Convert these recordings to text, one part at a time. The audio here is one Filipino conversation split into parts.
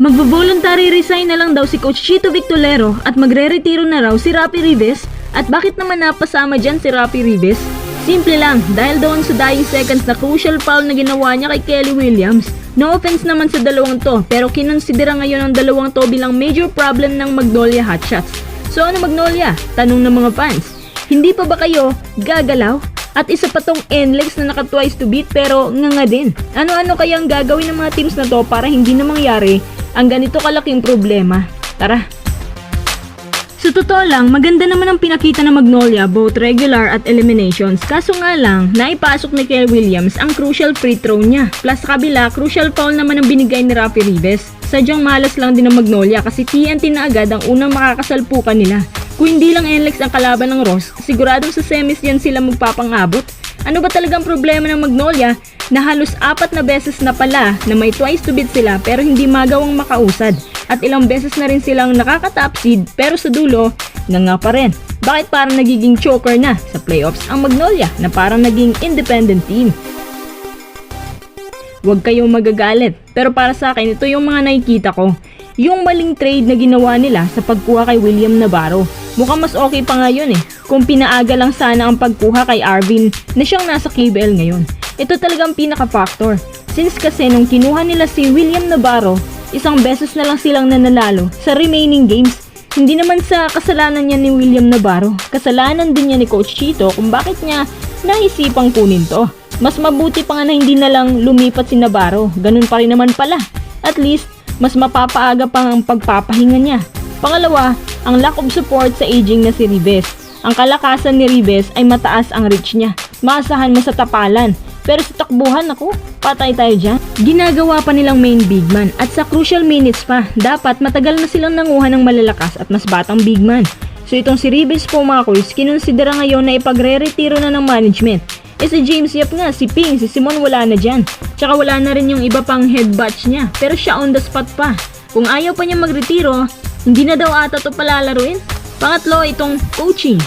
Magvo-voluntary resign na lang daw si Coach Chito Victolero at magre-retiro na raw si Rafi Ribes. At bakit naman napasama dyan si Rafi Ribes? Simple lang, dahil doon sa dying seconds na crucial foul na ginawa niya kay Kelly Williams. No offense naman sa dalawang to, pero kinonsidera ngayon ang dalawang to bilang major problem ng Magnolia Hotshots. So ano Magnolia? Tanong ng mga fans. Hindi pa ba kayo gagalaw? At isa pa tong NLEX na naka twice to beat pero nga din. Ano-ano kayang gagawin ng mga teams na to para hindi na mangyari ang ganito kalaking problema? Tara! Sa totoo lang, maganda naman ang pinakita ng Magnolia both regular at eliminations. Kaso nga lang, naipasok ni Kelly Williams ang crucial free throw niya. Plus sa kabila, crucial foul naman ang binigay ni Rafi Ribes. Sadyang malas lang din ng Magnolia kasi TNT na agad ang unang makakasalpukan nila. Kung hindi lang NLEX ang kalaban ng Ross, siguradong sa semis yan sila magpapangabot. Ano ba talagang problema ng Magnolia na halos 4 na beses na pala na may twice to beat sila pero hindi magawang makausad? At ilang beses na rin silang nakaka-top seed pero sa dulo, nga pa rin. Bakit parang nagiging choker na sa playoffs ang Magnolia na parang naging independent team? Huwag kayong magagalit, pero para sa akin ito yung mga nakikita ko. Yung maling trade na ginawa nila sa pagkuha kay William Navarro. Mukhang mas okay pa nga yun kung pinaaga lang sana ang pagkuha kay Arvin na siyang nasa KBL ngayon. Ito talagang pinaka-factor. Since kasi nung kinuha nila si William Navarro, isang beses na lang silang nananalo sa remaining games. Hindi naman sa kasalanan niya ni William Navarro, kasalanan din niya ni Coach Chito kung bakit niya naisipang kunin to. Mas mabuti pa nga na hindi na lang lumipat si Navarro, ganun pa rin naman pala. At least, mas mapapaaga pang ang pagpapahinga niya. Pangalawa, ang lack of support sa aging na si Ribes. Ang kalakasan ni Ribes ay mataas ang reach niya. Maasahan mo sa tapalan. Pero sa takbuhan, ako, patay tayo dyan. Ginagawa pa nilang main big man at sa crucial minutes pa, dapat matagal na silang nanguha ng malalakas at mas batang big man. So itong si Ribes po mga kuys, kinonsidera ngayon na ipagre-retiro na ng management. Si James Yap nga, si Ping, si Simon wala na dyan. Tsaka wala na rin yung iba pang head batch niya, pero siya on the spot pa. Kung ayaw pa niya magretiro, hindi na daw ata to palalaruin. Pangatlo, itong coaching.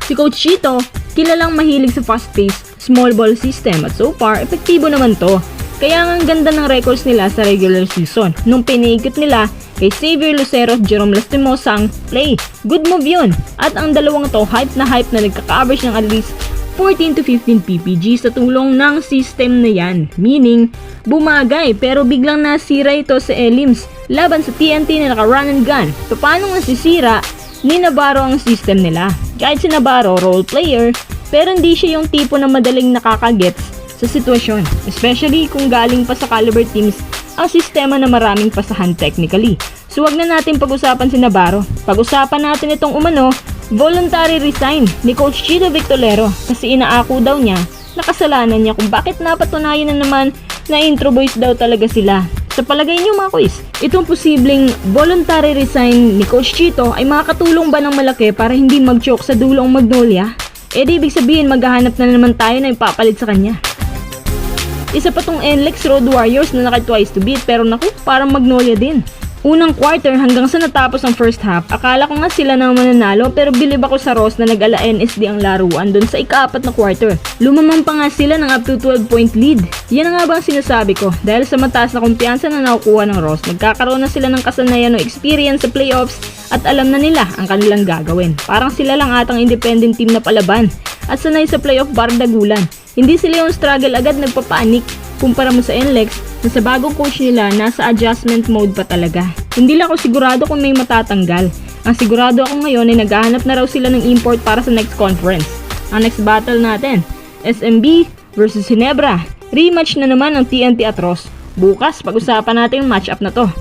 Si Coach Chito, kilalang mahilig sa fast-paced, small ball system at so far, epektibo naman to. Kaya nga ang ganda ng records nila sa regular season. Nung pinaikot nila kay Xavier Lucero at Jerome Lastimosa ang play. Good move yun. At ang dalawang to, hype na nagkaka-average ng at least 14 to 15 PPG sa tulong ng system na yan. Meaning, bumagay pero biglang nasira ito sa Elims laban sa TNT na naka-run and gun. So paano nga sisira ni Navarro ang system nila? Kahit si Navarro, role player, pero hindi siya yung tipo na madaling nakakagets sa sitwasyon. Especially kung galing pa sa caliber teams ang sistema na maraming pasahan technically. So wag na natin pag-usapan si Navarro. Pag-usapan natin itong voluntary resign ni Coach Chito Victolero kasi inaako daw niya na kasalanan niya kung bakit napatunayan na naman na intro boys daw talaga sila. Sa palagay niyo mga kuys, itong posibleng voluntary resign ni Coach Chito ay makakatulong ba ng malaki para hindi mag-choke sa dulong Magnolia? Di ibig sabihin maghahanap na naman tayo na ipapalit sa kanya. Isa pa tong NLEX Road Warriors na naka twice to beat pero naku, parang Magnolia din. Unang quarter hanggang sa natapos ang first half, akala ko nga sila na mananalo pero bilib ako sa Ross na nag-ala NSD ang laruan dun sa ika-4 na quarter. Lumamang pa nga sila ng up to 12-point lead. Yan na nga ba ang sinasabi ko? Dahil sa mataas na kumpiyansa na nakukuha ng Ross, nagkakaroon na sila ng kasanayan o experience sa playoffs at alam na nila ang kanilang gagawin. Parang sila lang atang independent team na palaban at sanay sa playoff bardagulan. Hindi sila yung struggle agad nagpapanik. Kumpara mo sa NLEX na sa bagong coach nila nasa adjustment mode pa talaga. Hindi lang ako sigurado kung may matatanggal. Ang sigurado ako ngayon ay naghahanap na raw sila ng import para sa next conference. Ang next battle natin, SMB versus Ginebra. Rematch na naman ng TNT at Ross. Bukas pag-usapan natin yung matchup na to.